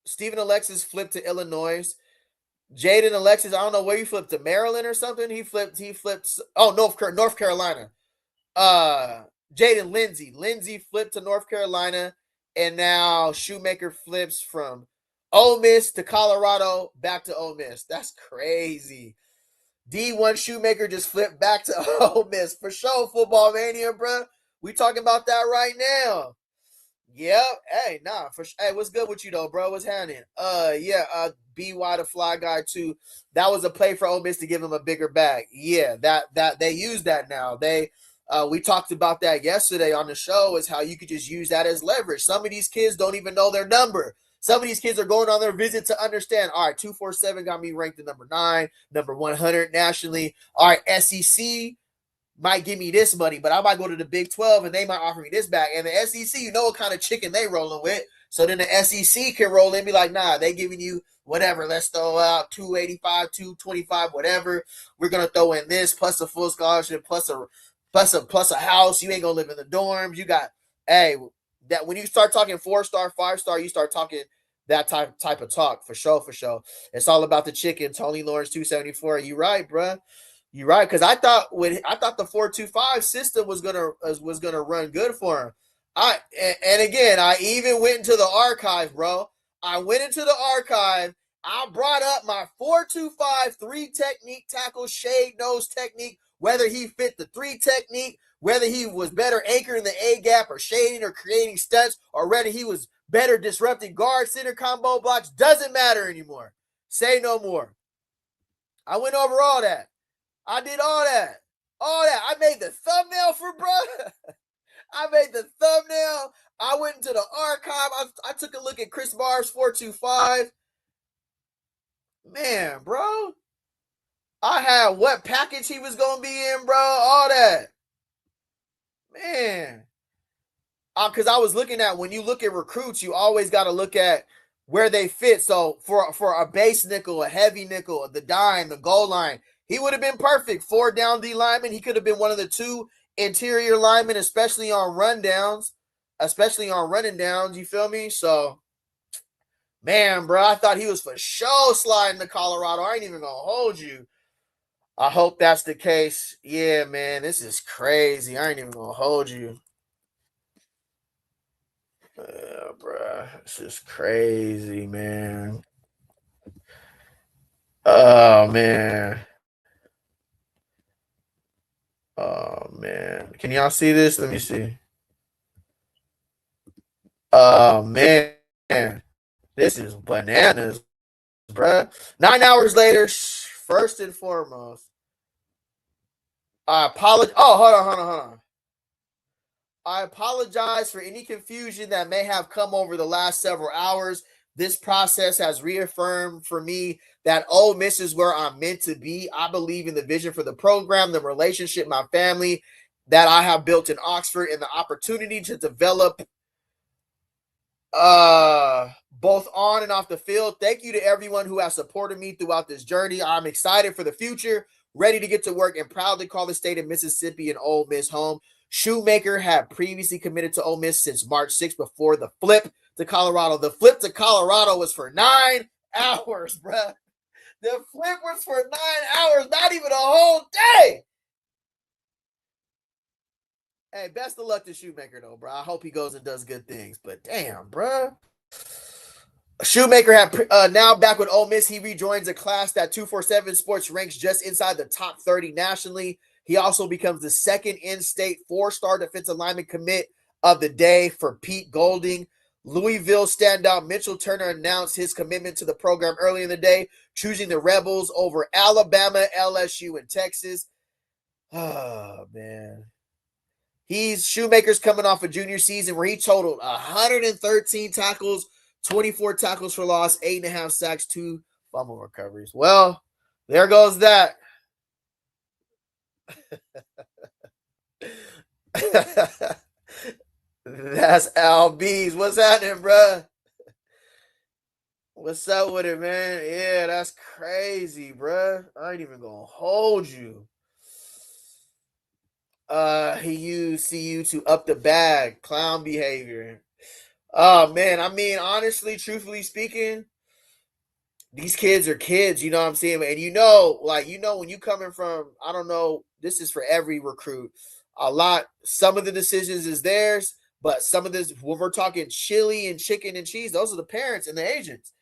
Speaker 1: Stephen Alexis flipped to Illinois. Jaden Alexis, I don't know where he flipped to, Maryland or something. He flipped. Oh, North Carolina. Jaden Lindsey flipped to North Carolina, and now Shumaker flips from Ole Miss to Colorado, back to Ole Miss. That's crazy. D1 Shumaker just flipped back to Ole Miss. For sure, Football Mania, bro. We talking about that right now. Yep. Hey, nah. Hey, what's good with you though, bro? What's happening? BY the Fly Guy too. That was a play for Ole Miss to give him a bigger bag. Yeah, that they use that now. We talked about that yesterday on the show, is how you could just use that as leverage. Some of these kids don't even know their number. Some of these kids are going on their visit to understand, all right, 247 got me ranked at number 9, number 100 nationally. All right, SEC might give me this money, but I might go to the Big 12 and they might offer me this back. And the SEC, you know what kind of chicken they rolling with. So then the SEC can roll in and be like, nah, they giving you whatever. Let's throw out 285, 225, whatever. We're gonna throw in this plus a full scholarship plus a house. You ain't gonna live in the dorms. You got that when you start talking 4-star, 5-star, you start talking that type of talk for sure, for sure. It's all about the chicken. Tony Lawrence 274. You right, bruh. You right, because I thought the 4-2-5 system was gonna run good for him. And again, I even went into the archive, bro. I went into the archive. I brought up my 4-2-5 3 technique tackle shade nose technique, whether he fit the 3 technique, whether he was better anchoring the A gap or shading or creating stunts, or whether he was better disrupting guard center combo blocks, doesn't matter anymore. Say no more. I went over all that. I did all that. All that. I made the thumbnail for bro. I made the thumbnail. I went into the archive. I took a look at Chris Barr's 4-2-5. Man, bro. I had what package he was going to be in, bro. All that. Man. Because I was looking at, when you look at recruits, you always got to look at where they fit. So for a base nickel, a heavy nickel, the dime, the goal line, he would have been perfect. 4 down D lineman. He could have been one of the 2 interior linemen, especially on rundowns. Especially on running downs, you feel me? So, man, bro, I thought he was for sure sliding to Colorado. I ain't even going to hold you. I hope that's the case. Yeah, man, this is crazy. I ain't even going to hold you. Yeah, bro, this is crazy, man. Oh, man. Oh, man. Can y'all see this? Let me see. Oh, man. This is bananas, bruh. 9 hours later, first and foremost, I apologize. Oh, hold on. I apologize for any confusion that may have come over the last several hours. This process has reaffirmed for me that Ole Miss is where I'm meant to be. I believe in the vision for the program, the relationship, my family that I have built in Oxford, and the opportunity to develop both on and off the field. Thank you to everyone who has supported me throughout this journey. I'm excited for the future, ready to get to work, and proudly call the state of Mississippi and Ole Miss home. Shumaker had previously committed to Ole Miss since March 6th before the flip to Colorado. The flip to Colorado was for 9 hours, bruh. The flip was for 9 hours, not even a whole day. Hey, best of luck to Shumaker, though, bro. I hope he goes and does good things. But damn, bro. Shumaker had now back with Ole Miss. He rejoins a class that 247 Sports ranks just inside the top 30 nationally. He also becomes the second in-state 4-star defensive lineman commit of the day for Pete Golding. Louisville standout Mitchell Turner announced his commitment to the program early in the day, choosing the Rebels over Alabama, LSU, and Texas. Oh, man. Shumaker's coming off a junior season where he totaled 113 tackles, 24 tackles for loss, 8.5 sacks, 2 fumble recoveries. Well, there goes that. That's LB's. What's happening, bro? What's up with it, man? Yeah, that's crazy, bro. I ain't even gonna hold you. He used CU to up the bag. Clown behavior. Oh, man. I mean, honestly, truthfully speaking, these kids are kids, you know what I'm saying? And when you coming from, I don't know, this is for every recruit. Some of the decisions is theirs, but some of this, when we're talking chili and chicken and cheese, those are the parents and the agents.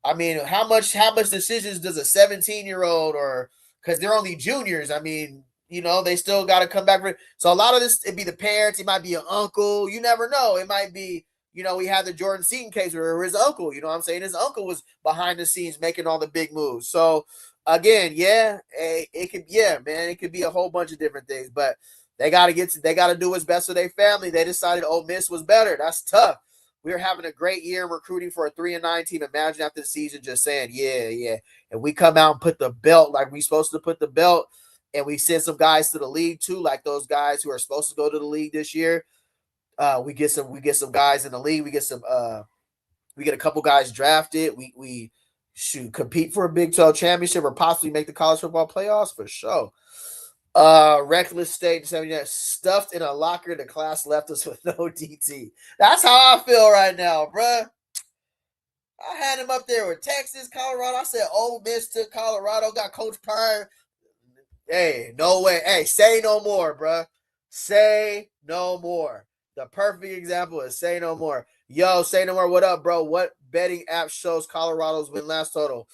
Speaker 1: I mean, how much decisions does a 17-year-old, or because they're only juniors, I mean, they still got to come back. So a lot of this, it'd be the parents. It might be an uncle. You never know. It might be, we had the Jordan Seaton case where his uncle, you know what I'm saying? His uncle was behind the scenes making all the big moves. So again, it could be a whole bunch of different things, but they got to do what's best for their family. They decided Ole Miss was better. That's tough. We were having a great year recruiting for a 3-9 team. Imagine after the season just saying, yeah. And we come out and put the belt like we supposed to put the belt, and we send some guys to the league too, like those guys who are supposed to go to the league this year. We get some guys in the league. We get some We get a couple guys drafted. We should compete for a Big 12 championship or possibly make the college football playoffs for sure. Reckless State 79 stuffed in a locker. The class left us with no DT. That's how I feel right now, bruh. I had him up there with Texas, Colorado. I said Ole Miss to Colorado, got Coach Prime. Hey, no way. Hey, say no more, bruh. Say no more. The perfect example is say no more. Yo, say no more. What up, bro? What betting app shows Colorado's win last total?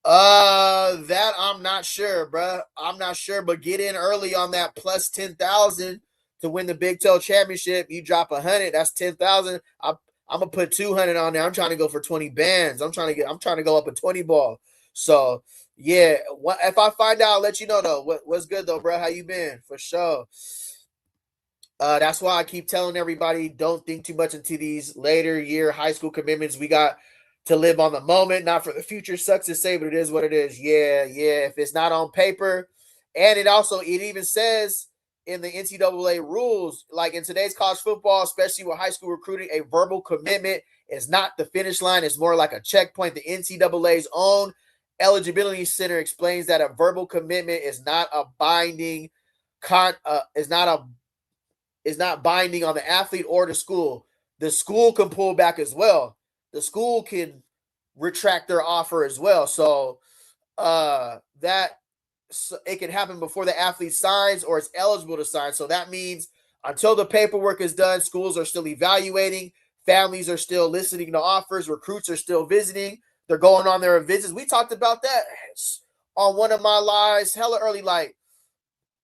Speaker 1: That I'm not sure, bruh. I'm not sure, but get in early on that plus 10,000 to win the Big 12 championship. You drop 100, that's 10,000. I'm gonna put 200 on there. I'm trying to go for 20 bands. I'm trying to go up a 20 ball. So yeah, if I find out, I'll let you know though. What's good though, bro? How you been? For sure. That's why I keep telling everybody, don't think too much into these later year high school commitments. We got to live on the moment, not for the future. Sucks to say, but it is what it is. Yeah. If it's not on paper, and it even says in the NCAA rules, like in today's college football, especially with high school recruiting, a verbal commitment is not the finish line. It's more like a checkpoint. The NCAA's own eligibility center explains that a verbal commitment is not a binding is not binding on the athlete or the school. The school can pull back as well. The school can retract their offer as well. So that it can happen before the athlete signs or is eligible to sign. So that means until the paperwork is done, schools are still evaluating, families are still listening to offers, recruits are still visiting, they're going on their visits. We talked about that on one of my lives hella early. Like,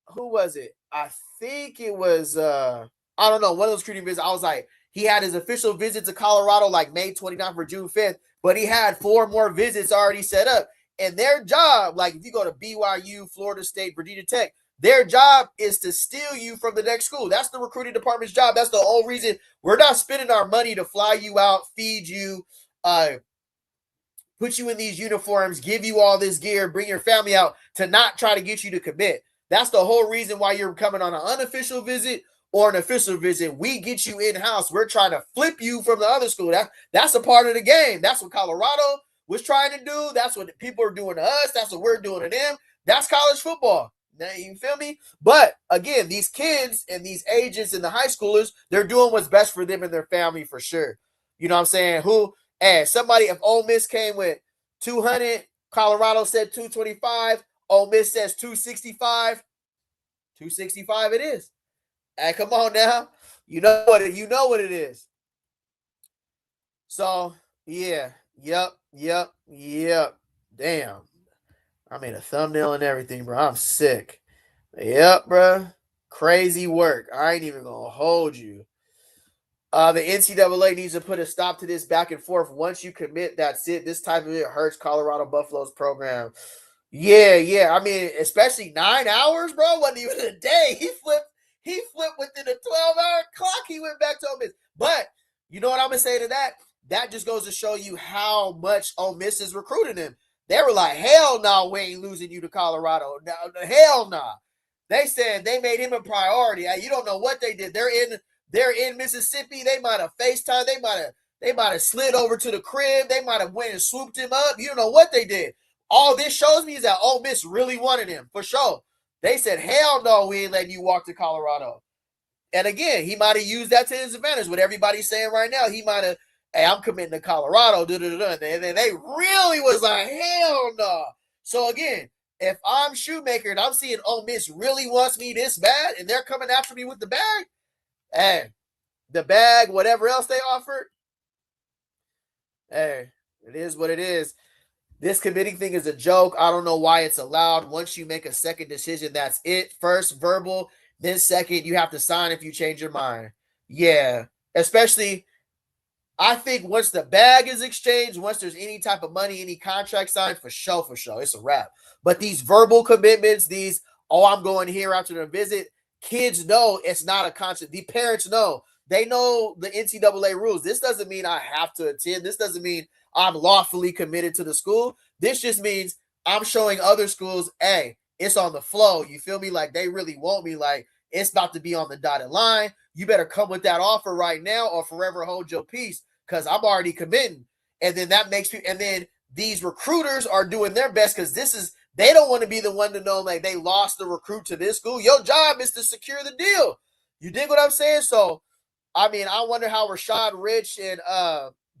Speaker 1: who was it? I think it was I don't know, one of those recruiting visits. I was like, he had his official visit to Colorado like May 29th or June 5th, but he had 4 more visits already set up. And their job, like if you go to BYU, Florida State, Virginia Tech, their job is to steal you from the next school. That's the recruiting department's job. That's the whole reason we're not spending our money to fly you out, feed you, put you in these uniforms, give you all this gear, bring your family out to not try to get you to commit. That's the whole reason why you're coming on an unofficial visit or an official visit. We get you in-house. We're trying to flip you from the other school. That's a part of the game. That's what Colorado was trying to do. That's what people are doing to us. That's what we're doing to them. That's college football. Now, you feel me? But again, these kids and these agents and the high schoolers, they're doing what's best for them and their family for sure. You know what I'm saying? If Ole Miss came with 200, Colorado said 225, Ole Miss says 265, 265 it is. Hey, come on now. You know what it is. So, yeah. Yep. Damn. I made a thumbnail and everything, bro. I'm sick. Yep, bro. Crazy work. I ain't even gonna hold you. The NCAA needs to put a stop to this back and forth. Once you commit, that's it. This type of it hurts Colorado Buffalo's program. Yeah. I mean, especially 9 hours, bro. Wasn't even a day. He flipped within a 12-hour clock. He went back to Ole Miss. But you know what I'm gonna say to that? That just goes to show you how much Ole Miss is recruiting him. They were like, hell no, we ain't losing you to Colorado. No, hell no. They said they made him a priority. You don't know what they did. They're in Mississippi. They might have FaceTime. They might have slid over to the crib. They might have went and swooped him up. You don't know what they did. All this shows me is that Ole Miss really wanted him, for sure. They said, hell no, we ain't letting you walk to Colorado. And again, he might have used that to his advantage. What everybody's saying right now, he might have, hey, I'm committing to Colorado. And then they really was like, hell no. So again, if I'm Shumaker and I'm seeing Ole Miss really wants me this bad and they're coming after me with the bag, hey, the bag, whatever else they offered, hey, it is what it is. This committing thing is a joke. I don't know why it's allowed. Once you make a second decision, that's it. First, verbal. Then second, you have to sign if you change your mind. Yeah, especially, I think once the bag is exchanged, once there's any type of money, any contract signed, for sure, it's a wrap. But these verbal commitments, I'm going here after the visit, kids know it's not a contract. The parents know. They know the NCAA rules. This doesn't mean I have to attend. This doesn't mean I'm lawfully committed to the school. This just means I'm showing other schools, hey, it's on the flow. You feel me? Like, they really want me. Like, it's about to be on the dotted line. You better come with that offer right now or forever hold your peace. because I'm already committing. And then that makes me, and then these recruiters are doing their best because they don't want to be the one to know like they lost the recruit to this school. Your job is to secure the deal. You dig what I'm saying? So, I mean, I wonder how Rashad Rich and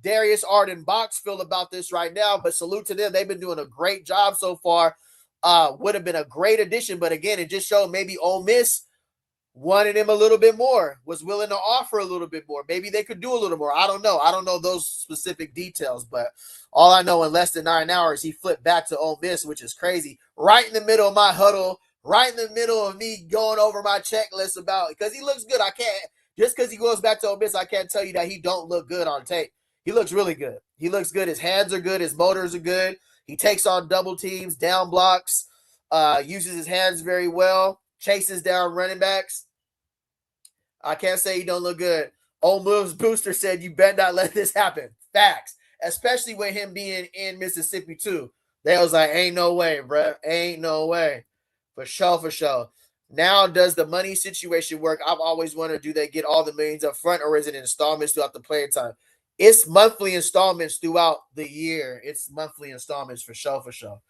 Speaker 1: Darius Arden Box feel about this right now, but salute to them. They've been doing a great job so far. Would have been a great addition, but again, it just showed maybe Ole Miss wanted him a little bit more, was willing to offer a little bit more. Maybe they could do a little more. I don't know. I don't know those specific details, but all I know in less than 9 hours, he flipped back to Ole Miss, which is crazy. Right in the middle of my huddle, right in the middle of me going over my checklist about, because he looks good. I can't, just because he goes back to Ole Miss, I can't tell you that he don't look good on tape. He looks really good. He looks good. His hands are good. His motors are good. He takes on double teams, down blocks, uses his hands very well, chases down running backs. I can't say he don't look good. Ole Miss Booster said, you better not let this happen. Facts. Especially with him being in Mississippi, too. They was like, ain't no way, bro. Ain't no way. For sure, for sure. Now, does the money situation work? I've always wondered, do they get all the millions up front, or is it installments throughout the playing time? It's monthly installments throughout the year. It's monthly installments for sure, for sure.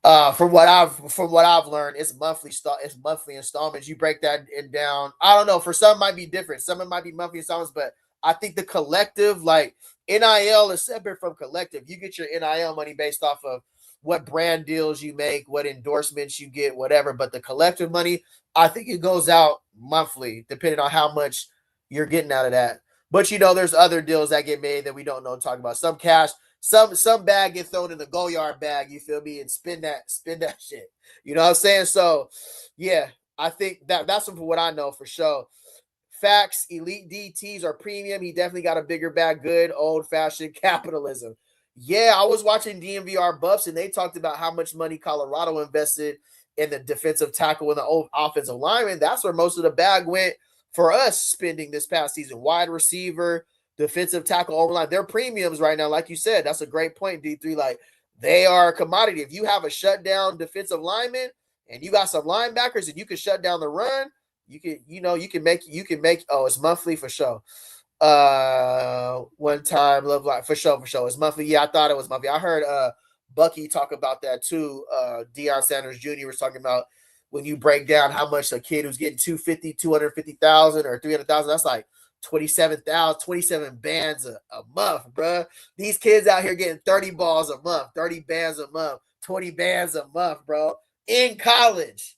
Speaker 1: From what I've learned, it's monthly installments. You break that down. I don't know. For some, it might be different. Some it might be monthly installments, but I think the collective, like NIL, is separate from collective. You get your NIL money based off of what brand deals you make, what endorsements you get, whatever. But the collective money, I think it goes out monthly, depending on how much you're getting out of that. But there's other deals that get made that we don't know to talk about. Some cash, some bag get thrown in the go yard bag, you feel me, and spin that shit. You know what I'm saying? So yeah, I think that's what I know for sure. Facts, elite DTs are premium. He definitely got a bigger bag. Good old-fashioned capitalism. Yeah, I was watching DMVR Buffs, and they talked about how much money Colorado invested in the defensive tackle and the offensive lineman. That's where most of the bag went for us spending this past season. Wide receiver, defensive tackle, overline. They're premiums right now, like you said. That's a great point, D3. Like, they are a commodity. If you have a shutdown defensive lineman and you got some linebackers and you can shut down the run, you can make it's monthly for sure. One time, love life for sure. It's monthly. Yeah, I thought it was monthly. I heard Bucky talk about that too. Deion Sanders Jr. was talking about when you break down how much a kid who's getting 250,000 or 300,000, that's like 27 bands a month, bro. These kids out here getting 30 balls a month, 30 bands a month, 20 bands a month, bro. In college.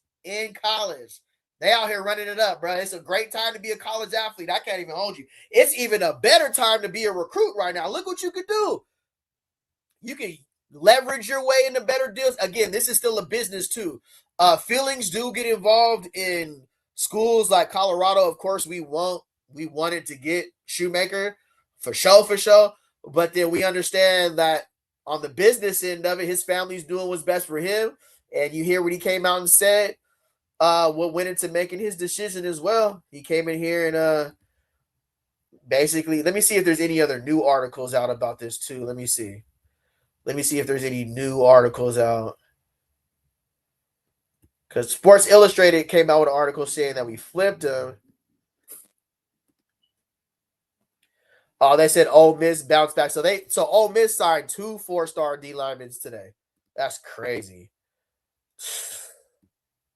Speaker 1: They out here running it up, bro. It's a great time to be a college athlete. I can't even hold you. It's even a better time to be a recruit right now. Look what you could do. You can leverage your way into better deals. Again, this is still a business too. Feelings do get involved in schools like Colorado. Of course, we wanted to get Shumaker for sure. But then we understand that on the business end of it, his family's doing what's best for him. And you hear what he came out and said. What went into making his decision as well. He came in here and basically, let me see if there's any other new articles out about this too. Let me see if there's any new articles out. Because Sports Illustrated came out with an article saying that we flipped him. Oh, they said Ole Miss bounced back. So Ole Miss signed 2 4-star D linemen today. That's crazy.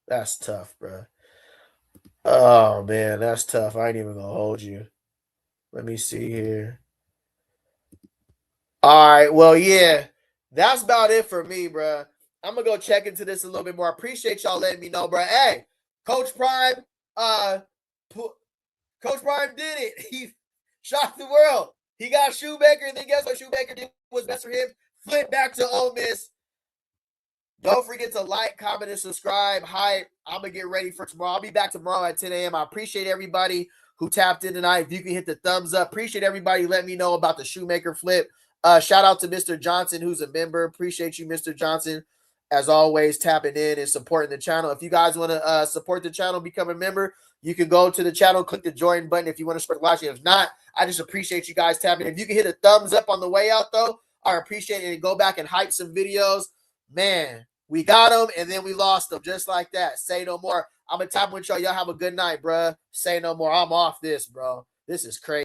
Speaker 1: That's tough, bro. Oh, man, that's tough. I ain't even going to hold you. Let me see here. All right, well, yeah, that's about it for me, bro. I'm going to go check into this a little bit more. I appreciate y'all letting me know, bro. Hey, Coach Prime did it. He shocked the world. He got Shumaker, and then guess what Shumaker did was best for him? Flip back to Ole Miss. Don't forget to like, comment, and subscribe. Hype. I'm going to get ready for tomorrow. I'll be back tomorrow at 10 a.m. I appreciate everybody who tapped in tonight. If you can hit the thumbs up. Appreciate everybody letting me know about the Shumaker flip. Shout out to Mr. Johnson, who's a member. Appreciate you, Mr. Johnson. As always, tapping in and supporting the channel. If you guys want to support the channel, become a member, you can go to the channel, click the join button if you want to start watching. If not, I just appreciate you guys tapping in. If you can hit a thumbs up on the way out, though, I appreciate it. And go back and hype some videos. Man, we got them, and then we lost them just like that. Say no more. I'm going to tap with y'all. Y'all have a good night, bro. Say no more. I'm off this, bro. This is crazy.